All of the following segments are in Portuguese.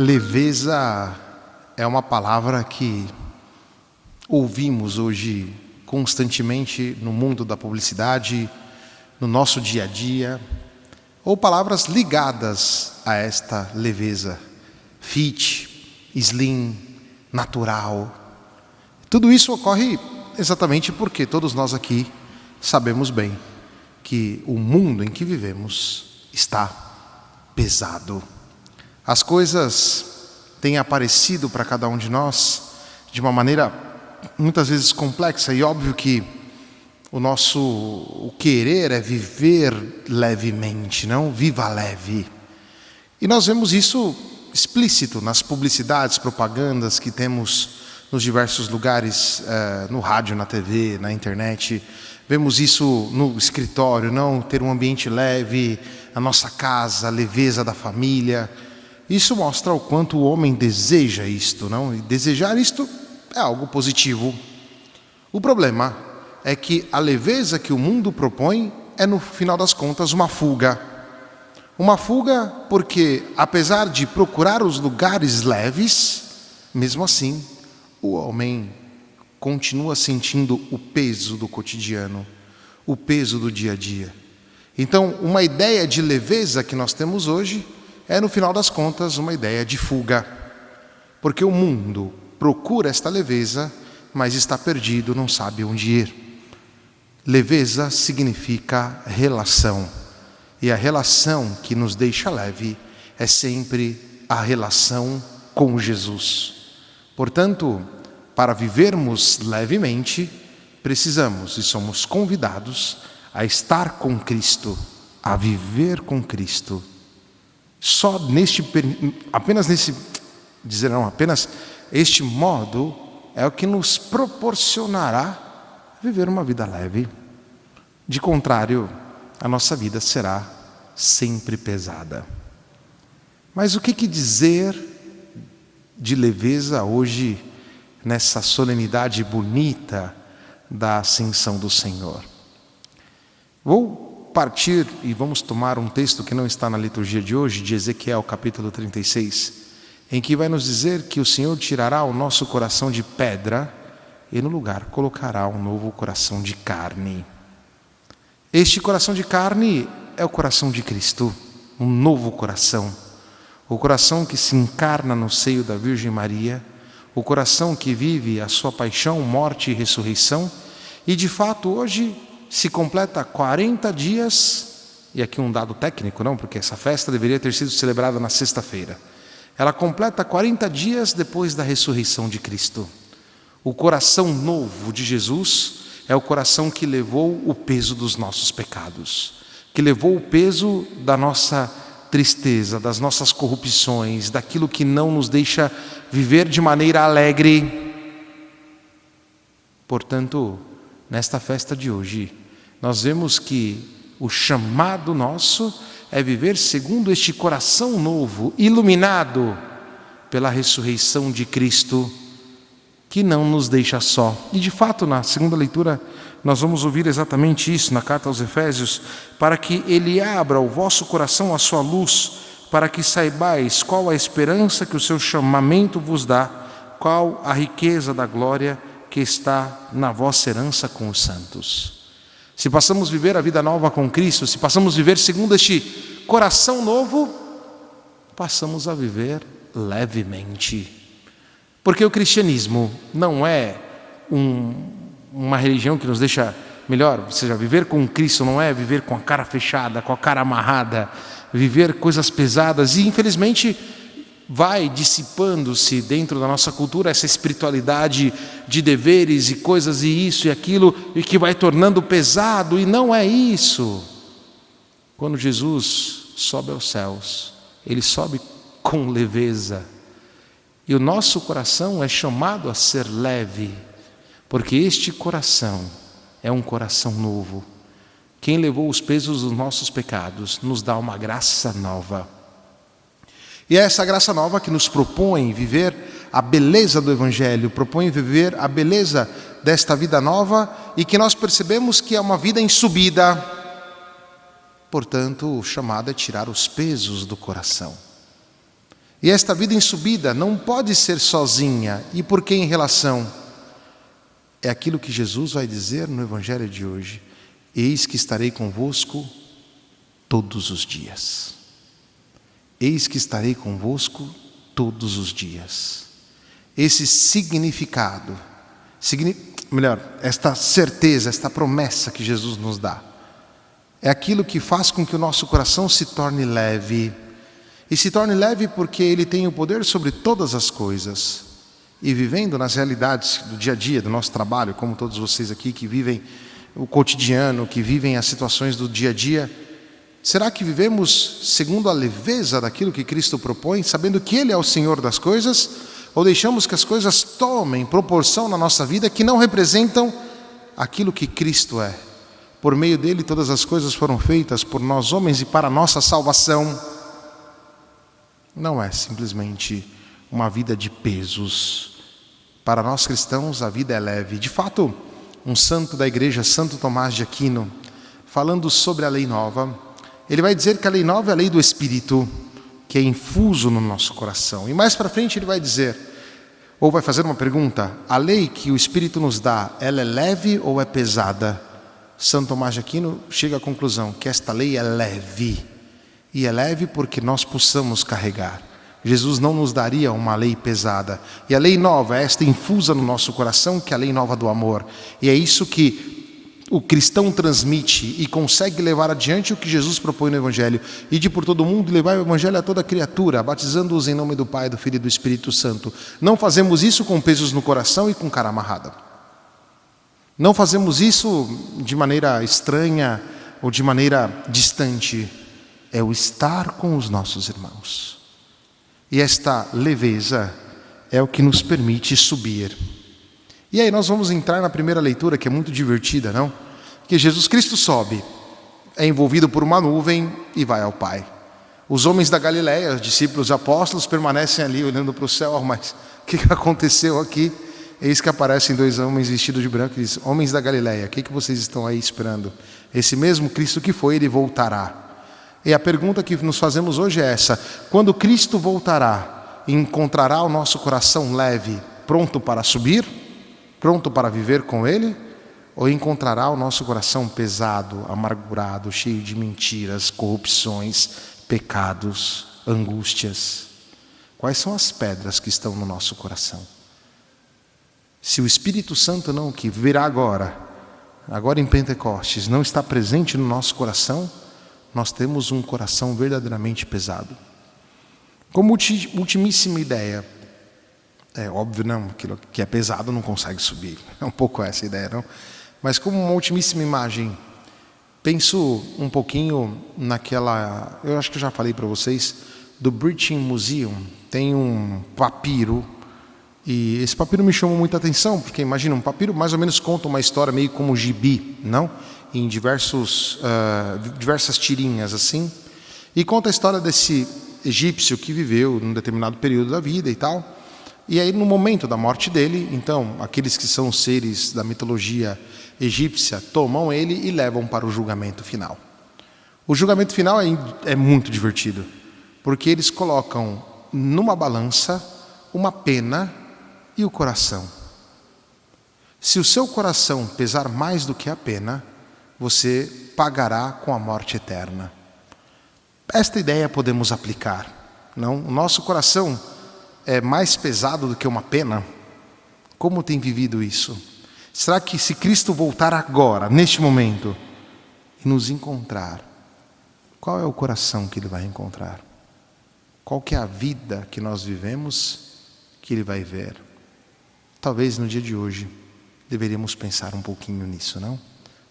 Leveza é uma palavra que ouvimos hoje constantemente no mundo da publicidade, no nosso dia a dia, ou palavras ligadas a esta leveza. Fit, slim, natural. Tudo isso ocorre exatamente porque todos nós aqui sabemos bem que o mundo em que vivemos está pesado. As coisas têm aparecido para cada um de nós de uma maneira muitas vezes complexa, e óbvio que o querer é viver levemente, não? Viva leve. E nós vemos isso explícito nas publicidades, propagandas que temos nos diversos lugares, no rádio, na TV, na internet. Vemos isso no escritório, não? Ter um ambiente leve, a nossa casa, a leveza da família. Isso mostra o quanto o homem deseja isto, não? E desejar isto é algo positivo. O problema é que a leveza que o mundo propõe é, no final das contas, uma fuga. Uma fuga porque, apesar de procurar os lugares leves, mesmo assim, o homem continua sentindo o peso do cotidiano, o peso do dia a dia. Então, uma ideia de leveza que nós temos hoje é, no final das contas, uma ideia de fuga. Porque o mundo procura esta leveza, mas está perdido, não sabe onde ir. Leveza significa relação. E a relação que nos deixa leve é sempre a relação com Jesus. Portanto, para vivermos levemente, precisamos e somos convidados a estar com Cristo, a viver com Cristo. Apenas este modo é o que nos proporcionará viver uma vida leve. De contrário, a nossa vida será sempre pesada. Mas o que dizer de leveza hoje, nessa solenidade bonita da ascensão do Senhor? Vou partir e vamos tomar um texto que não está na liturgia de hoje, de Ezequiel capítulo 36, em que vai nos dizer que o Senhor tirará o nosso coração de pedra e no lugar colocará um novo coração de carne. Este coração de carne é o coração de Cristo, um novo coração. O coração que se encarna no seio da Virgem Maria, o coração que vive a sua paixão, morte e ressurreição. E de fato hoje se completa 40 dias, e aqui um dado técnico, não, porque essa festa deveria ter sido celebrada na sexta-feira. Ela completa 40 dias depois da ressurreição de Cristo. O coração novo de Jesus é o coração que levou o peso dos nossos pecados, que levou o peso da nossa tristeza, das nossas corrupções, daquilo que não nos deixa viver de maneira alegre. Portanto, nesta festa de hoje, nós vemos que o chamado nosso é viver segundo este coração novo, iluminado pela ressurreição de Cristo, que não nos deixa só. E de fato, na segunda leitura, nós vamos ouvir exatamente isso na carta aos Efésios: para que Ele abra o vosso coração à sua luz, para que saibais qual a esperança que o seu chamamento vos dá, qual a riqueza da glória que está na vossa herança com os santos. Se passamos a viver a vida nova com Cristo, se passamos a viver segundo este coração novo, passamos a viver levemente. Porque o cristianismo não é uma religião que nos deixa melhor. Ou seja, viver com Cristo não é viver com a cara fechada, com a cara amarrada, viver coisas pesadas. E infelizmente vai dissipando-se dentro da nossa cultura essa espiritualidade de deveres e coisas e isso e aquilo, e que vai tornando pesado. E não é isso. Quando Jesus sobe aos céus, Ele sobe com leveza. E o nosso coração é chamado a ser leve, porque este coração é um coração novo. Quem levou os pesos dos nossos pecados nos dá uma graça nova. E é essa graça nova que nos propõe viver a beleza do Evangelho, propõe viver a beleza desta vida nova, e que nós percebemos que é uma vida em subida. Portanto, o chamado é tirar os pesos do coração. E esta vida em subida não pode ser sozinha. E por que em relação? É aquilo que Jesus vai dizer no Evangelho de hoje. Eis que estarei convosco todos os dias. Eis que estarei convosco todos os dias. Esse significado, esta certeza, esta promessa que Jesus nos dá, é aquilo que faz com que o nosso coração se torne leve. E se torne leve porque Ele tem o poder sobre todas as coisas. E vivendo nas realidades do dia a dia, do nosso trabalho, como todos vocês aqui que vivem o cotidiano, que vivem as situações do dia a dia, será que vivemos segundo a leveza daquilo que Cristo propõe, sabendo que Ele é o Senhor das coisas? Ou deixamos que as coisas tomem proporção na nossa vida que não representam aquilo que Cristo é? Por meio dele todas as coisas foram feitas por nós homens e para a nossa salvação. Não é simplesmente uma vida de pesos. Para nós cristãos a vida é leve. De fato, um santo da igreja, Santo Tomás de Aquino, falando sobre a lei nova, ele vai dizer que a lei nova é a lei do Espírito, que é infuso no nosso coração. E mais para frente ele vai dizer, ou vai fazer uma pergunta: a lei que o Espírito nos dá, ela é leve ou é pesada? Santo Tomás de Aquino chega à conclusão que esta lei é leve. E é leve porque nós possamos carregar. Jesus não nos daria uma lei pesada. E a lei nova é esta infusa no nosso coração, que é a lei nova do amor. E é isso que o cristão transmite e consegue levar adiante o que Jesus propõe no Evangelho. Ide por todo mundo e levai o Evangelho a toda criatura, batizando-os em nome do Pai, do Filho e do Espírito Santo. Não fazemos isso com pesos no coração e com cara amarrada. Não fazemos isso de maneira estranha ou de maneira distante. É o estar com os nossos irmãos. E esta leveza é o que nos permite subir. E aí nós vamos entrar na primeira leitura, que é muito divertida, não? Que Jesus Cristo sobe, é envolvido por uma nuvem e vai ao Pai. Os homens da Galileia, os discípulos e apóstolos, permanecem ali olhando para o céu. Mas o que aconteceu aqui? Eis que aparecem dois homens vestidos de branco e dizem: homens da Galileia, o que vocês estão aí esperando? Esse mesmo Cristo que foi, Ele voltará. E a pergunta que nos fazemos hoje é essa: quando Cristo voltará, encontrará o nosso coração leve, pronto para subir, pronto para viver com Ele? Ou encontrará o nosso coração pesado, amargurado, cheio de mentiras, corrupções, pecados, angústias? Quais são as pedras que estão no nosso coração? Se o Espírito Santo não, que virá agora em Pentecostes, não está presente no nosso coração, nós temos um coração verdadeiramente pesado. Como ultimíssima ideia, é óbvio, não, aquilo que é pesado não consegue subir. É um pouco essa a ideia, não? Mas como uma ultimíssima imagem, penso um pouquinho naquela, eu acho que eu já falei para vocês, do British Museum. Tem um papiro, e esse papiro me chamou muita atenção, porque imagina, um papiro mais ou menos conta uma história meio como gibi, não? Em diversas tirinhas assim, e conta a história desse egípcio que viveu num determinado período da vida e tal. E aí no momento da morte dele, então aqueles que são seres da mitologia egípcia tomam ele e levam para o julgamento final. O julgamento final é muito divertido, porque eles colocam numa balança uma pena e o coração. Se o seu coração pesar mais do que a pena, você pagará com a morte eterna. Esta ideia podemos aplicar, não? O nosso coração é mais pesado do que uma pena? Como tem vivido isso? Será que se Cristo voltar agora, neste momento, e nos encontrar, qual é o coração que Ele vai encontrar? Qual que é a vida que nós vivemos que Ele vai ver? Talvez no dia de hoje deveríamos pensar um pouquinho nisso, não?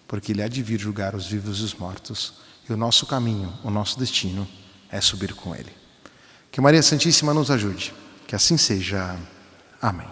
Porque Ele há de vir julgar os vivos e os mortos, e o nosso caminho, o nosso destino é subir com Ele. Que Maria Santíssima nos ajude, que assim seja. Amém.